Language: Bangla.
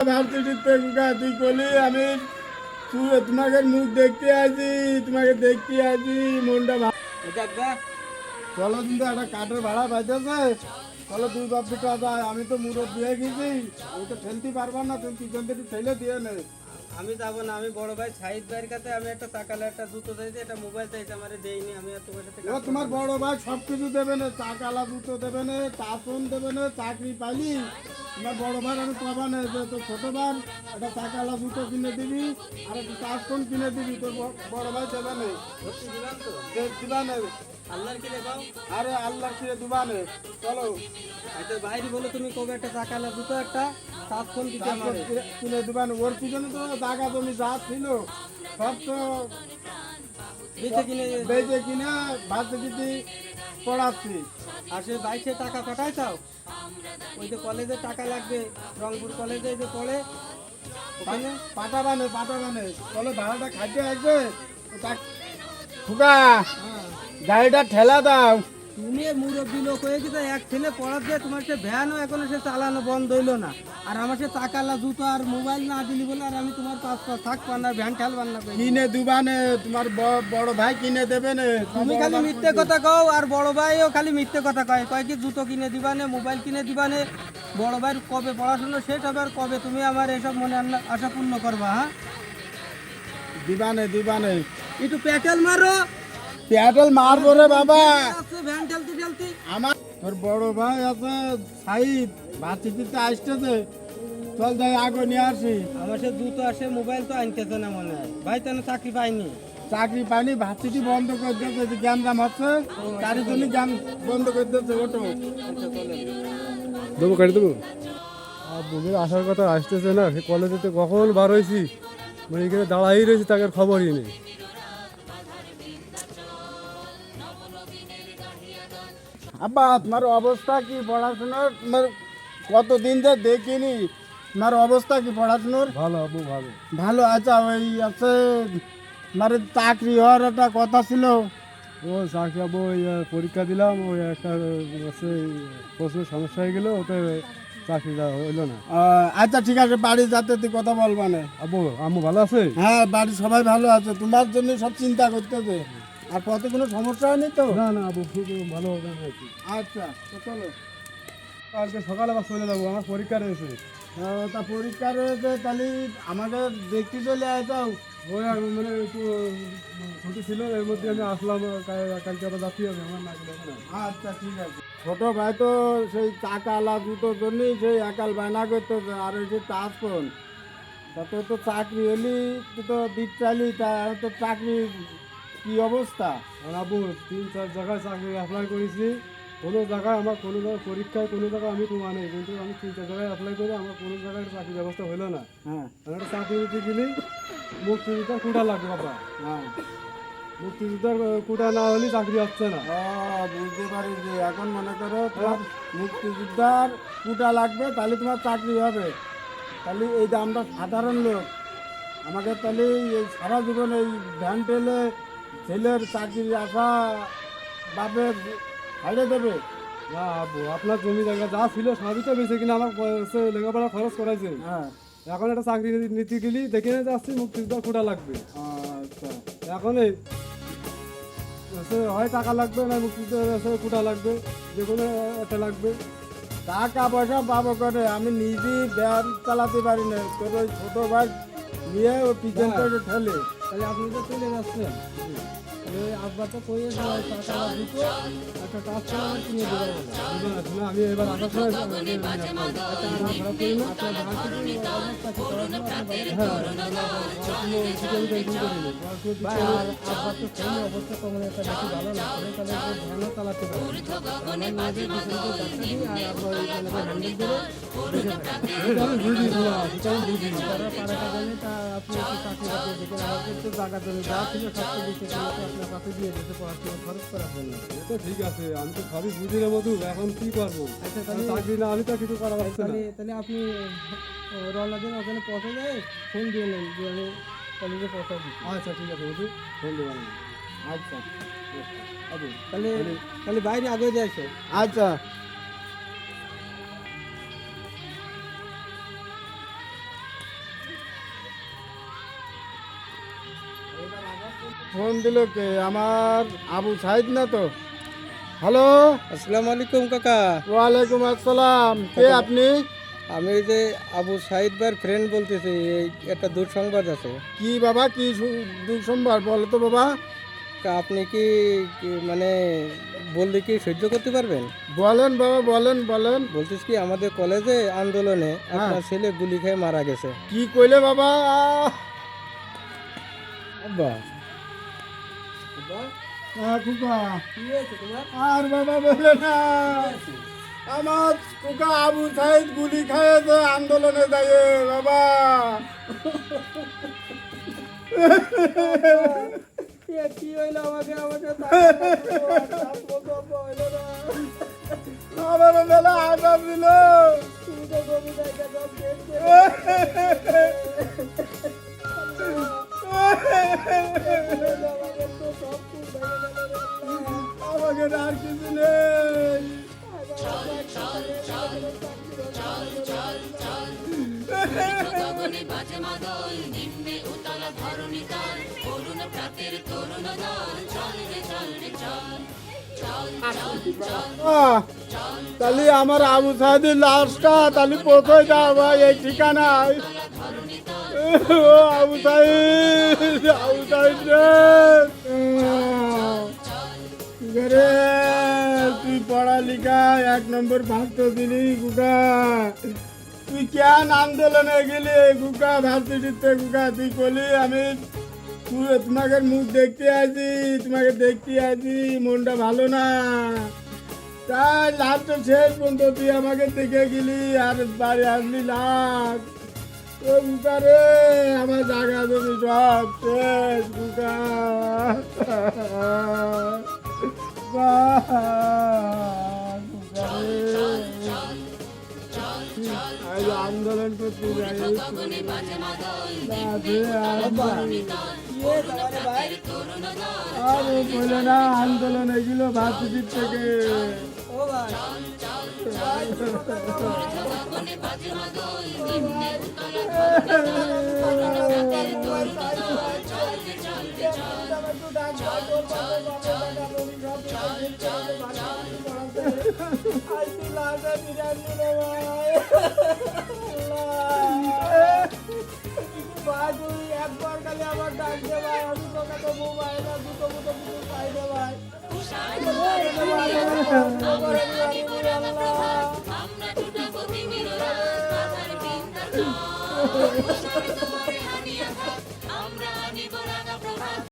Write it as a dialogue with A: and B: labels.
A: ভার্সিটির তুই বলি আমি তোমাকে মুখ দেখতে আছি, তোমাকে দেখতে আছি, মনটা চলো কিন্তু একটা কাঠের ভাড়া পাইতেছে, চলো দুই বাপ দুটা যায়। আমি তো মুরত দিয়ে গেছি, আমি তো ঠেলতে পারবো না, তুমি পিছন থেকে ঠেলে দিয়ে নে।
B: আমি যাবো না, আমি বড় ভাই সাহিদ ভাইয়ের কাছে আমি একটা টাকালে একটা জুতো চাইছি, একটা মোবাইল চাইছি, আমার দেয়নি। আমি আর তোমার সাথে
A: তোমার বড় ভাই সব কিছু দেবে না, চাকালা জুতো দেবে না, কাপড় দেবে না, চাকরি পাইলি তোমার বড় ভাই আমি পাবা না যে তোর ছোট ভাই একটা চাকালা জুতো কিনে দিবি আর একটা কাপড় কিনে দিবি, তোর বড় ভাই দেবে না।
B: দিলাম তো
A: দিবা না,
B: আল্লাহর কি দেখাও।
A: আরে আল্লাহ কিনে দিবা না। চলো
B: আচ্ছা বাইরে বলো তুমি কবে একটা টাকালা জুতো একটা সাত ফোন দিতে আমার
A: কিনে দিবা না। ওর পিছনে তো জায়গা জমি যা ছিল সব তো বেঁচে কিনে ভার্সিটিতে পড়াচ্ছি।
B: আর সে বাইশে টাকা পাঠায় চাও, ওই যে কলেজে টাকা লাগবে, রংপুর কলেজে যে পড়ে ওখানে
A: পাঠাবানে চলো ভাড়াটা খাইতে আসবে। ফুকা গাড়িটা ঠেলা দাও।
B: তুমি মুরব্বী লোক হয়ে গেছে, এক ছেলে পড়ার দিয়ে তোমার সে ভ্যানও এখনো সে চালানো বন্ধ হইলো না, আর আমার সে টাকালা জুতো আর মোবাইল না দিলি বলে আর আমি তোমার পাশ থাকবো না, ভ্যান ঠেলবার না।
A: কিনে দিবানে, তোমার বড় ভাই কিনে দেবে না।
B: তুমি খালি মিথ্যে কথা কও, আর বড় ভাইও খালি মিথ্যে কথা কয়, কয় কি জুতো কিনে দিবানে, মোবাইল কিনে দিবানে। বড় ভাইয়ের কবে পড়াশোনা শেষ হবে আর কবে তুমি আমার এসব মনে আশা পূর্ণ করবা? হ্যাঁ
A: দিবানে
B: একটু প্যাটেল মারো।
A: প্যাটেল মারবো রে বাবা।
B: ভ্যান ঠেলতে ঠেলতে
A: আমার তোর বড় ভাই আছে সাইদ ভার্সিটিতে আসতেছে, চল যাই আগে নিয়ে আসি।
B: আমার সে জুতো আসে, মোবাইল তো আনতেছে না মনে হয়। ভাই তেন চাকরি পাইনি,
A: ভার্সিটি বন্ধ করে দিয়েছে, জ্ঞান জাম হচ্ছে তার জন্য জ্ঞান বন্ধ করে দিয়েছে। ওটো
C: দেবো, কাটি দেবো। আর বন্ধুর আসার কথা আসতেছে না, সে কলেজেতে কখন বার হয়েছি, মানে এখানে দাঁড়াই রয়েছি, তাকে খবরই নেই।
A: আব্বা তোমার অবস্থা কি পড়াশোনার? তোমার কতদিন যে দেখিনি, তোমার অবস্থা কি পড়াশোনার?
C: ভালো আবু, ভালো।
A: ভালো আচ্ছা, ওই আছে তোমার চাকরি হওয়ার একটা কথা ছিল।
C: ও চাকরি আবু, ওই পরীক্ষা দিলাম, ওই একটা আছে প্রচুর সমস্যা হয়ে গেল, ওতে চাকরিটা হইলো না।
A: আচ্ছা ঠিক আছে, বাড়ি যাতে তুই কথা বলবা না।
C: আবু আম্মু ভালো আছে?
A: হ্যাঁ বাড়ির সবাই ভালো আছে, তোমার জন্য সব চিন্তা করতেছে। আর কত কোনো সমস্যা হয়নি তো?
C: না না আবু, খুব ভালো হবে না।
A: আচ্ছা তো চলো,
C: কালকে সকালে আবার চলে যাবো, আমার পরীক্ষা রয়েছে।
A: তা পরীক্ষা রয়েছে, তাহলে আমাদের দেখতে চলে আসাও।
C: ওই মানে একটু ছুটি ছিল, এর মধ্যে আমি আসলাম, কালকে আবার যাচ্ছি হবে আমার না গেলে হবে না।
A: আচ্ছা ঠিক আছে। ছোট ভাই তো সেই টাকা আলা জুতোর জন্যই সেই একাল বায়না করতে, আর ওই যে টাচফোন তাতে তো চাকরি হলি তুই তো দিক চাইলি, তা তো চাকরি কি অবস্থা?
C: আর আবু 3-4 জায়গায় চাকরি অ্যাপ্লাই করেছি, কোনো জায়গায় আমার কোনো জায়গায় পরীক্ষায় কোনো জায়গায় আমি কমা নেই, কিন্তু আমি 3-4 জায়গায় অ্যাপ্লাই করে আমার কোনো জায়গায় চাকরির ব্যবস্থা হলো না।
A: হ্যাঁ
C: আর একটা চাকরি দিতে গেলে মুক্তিযোদ্ধার কোটা লাগবে বাবা।
A: হ্যাঁ
C: মুক্তিযোদ্ধার কোটা না হলে চাকরি হচ্ছে না।
A: বুঝতে পারি যে এখন মনে করো তোমার মুক্তিযোদ্ধার কোটা লাগবে, তাহলে তোমার চাকরি হবে। তাহলে এই যে আমরা সাধারণ লোক, আমাকে তাহলে এই সারা জীবন এই ভ্যান টেলে ছেলের চাকরির আশা বাপের ছাড়ে দেবে?
C: না আবু, আপনার জমি জায়গা যা ছিল সবই তো বেশি কিনা আমার লেখাপড়া খরচ করাইছে।
A: হ্যাঁ
C: এখন একটা চাকরি নিতে গেলি দেখে নিতে আসছি মুক্তিযোদ্ধার কোটা লাগবে।
A: আচ্ছা
C: এখন এই হয় টাকা লাগবে, না মুক্তিযোদ্ধার কোটা লাগবে, যে কোনো একটা লাগবে।
A: টাকা পয়সা পাবো করে, আমি নিজেই ভ্যান চালাতে পারি না, তোর ওই ছোটো ভাই নিয়ে ও পিছনটা ঠেলে।
B: তাহলে আপনি তো চলে যাচ্ছেন, তাহলে আব্বা তো কইয়ে টাকা দিত, একটা টাচ আমার কিনে দেবো।
C: আমি এবার আসার সময়
B: আব্বা তো সেই অবস্থা তোমার একটা বেশি ভালো না, তাহলে ধ্যানও চালাতে পারে আমার মেয়েদের দিই, আর আপনার হ্যান্ডেল করে
C: আমি বুঝি না, সেটা আমি বুঝি না।
B: তারা পাড়াটা জানে, তা আপনি একটু চাকরি বাকরি দেখেন, আমাদের তো জায়গা জমি যা ছিল সব তো দিতে আপনার কাছে দিয়ে দিতে পড়াশোনা খরচ করার জন্য।
C: তো ঠিক আছে, আমি তো সবই বুঝি না মধু, এখন কি করবো?
B: আচ্ছা
C: আমি চাকরি না, আমি তো কিছু করা যাচ্ছে না।
B: তাহলে আপনি রওনা দিন, ওখানে পৌঁছে যায় ফোন দিয়ে নেন যে আমি কলেজে পৌঁছা দিচ্ছি।
C: আচ্ছা ঠিক আছে মধু, ফোন দেবেন।
A: আচ্ছা
B: তাহলে তাহলে বাইরে আগে যাইছো।
A: আচ্ছা ফোন দিল কে? আমার আবু সাইদ না তো? হ্যালো,
B: আসসালামু আলাইকুম কাকা।
A: ওয়ালাইকুম আসসালাম। কে আপনি?
B: আমি ওই যে আবু সাইদ ভাইয়ের ফ্রেন্ড বলতেছি। এই একটা দুঃসংবাদ আছে।
A: কি বাবা, কি দুঃসংবাদ বলো তো বাবা।
B: আপনি কি মানে বললে কি সহ্য করতে পারবেন?
A: বলেন বাবা, বলেন বলেন।
B: বলছিস কি আমাদের কলেজে আন্দোলনে আপনার ছেলে গুলি খেয়ে মারা গেছে।
A: কি কইলে বাবা? বাবা কুকা, আর বাবা বলে না, আমার কুকা আবু সাইদ গুলি খাইয়েছে আন্দোলনে যায় বাবা।
B: কি হইলো আমাকে
A: আমার মেলা আশা ছিল। আমাকে আর কিছু নেই। তাহলে আমার আবু সাহেদের লাশটা তাহলে পৌঁছে যাওয়া এই ঠিকানায়। ও আবু সাহেদ, আবু সাহেদ রে, তুই পড়ালেখা 1 নম্বর ভাবতো দিলি গুগা। তুই কেন আন্দোলনে গেলি গুগা? ভাবছিস গুগা, তুই বলি আমি তোমাকে মুখ দেখতে আছি, তোমাকে দেখতে আছি, মনটা ভালো না। তাই লাস্ট শেষ পর্যন্ত তুই আমাকে দেখে গেলি আর বাড়ি আসলি লাস্ট। ও গুগা রে, আমার জায়গা জমি সব শেষ গুগা। আন্দোলন করতে যাই আর বলে না, আন্দোলন এগুলো ভারতীয় থেকে। একবার খালি আমার ডাক দে ভাই, আমি তোকে তো মোবাইল না দুটো দুটো কিছু পাই দে ভাই। আমরা